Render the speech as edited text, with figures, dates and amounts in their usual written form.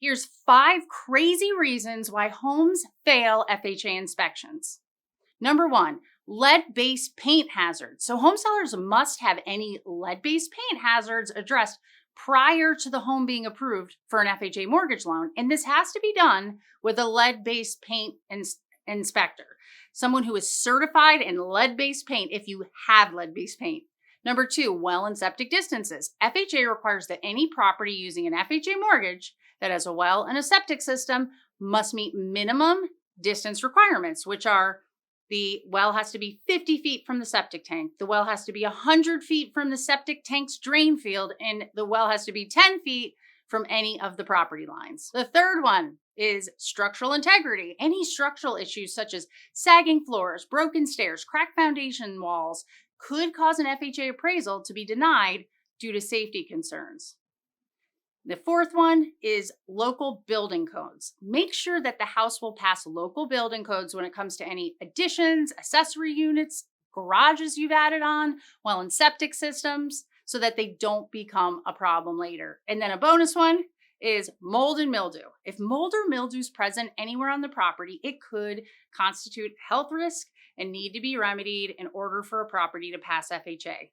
Here's 5 crazy reasons why homes fail FHA inspections. Number 1, lead-based paint hazards. So home sellers must have any lead-based paint hazards addressed prior to the home being approved for an FHA mortgage loan. And this has to be done with a lead-based paint inspector, someone who is certified in lead-based paint if you have lead-based paint. Number 2, well and septic distances. FHA requires that any property using an FHA mortgage that has a well and a septic system must meet minimum distance requirements, which are the well has to be 50 feet from the septic tank. The well has to be 100 feet from the septic tank's drain field, and the well has to be 10 feet from any of the property lines. The third one is structural integrity. Any structural issues such as sagging floors, broken stairs, cracked foundation walls could cause an FHA appraisal to be denied due to safety concerns. The fourth one is local building codes. Make sure that the house will pass local building codes when it comes to any additions, accessory units, garages you've added on, well, and septic systems, so that they don't become a problem later. And then a bonus one is mold and mildew. If mold or mildew is present anywhere on the property, it could constitute health risk and need to be remedied in order for a property to pass FHA.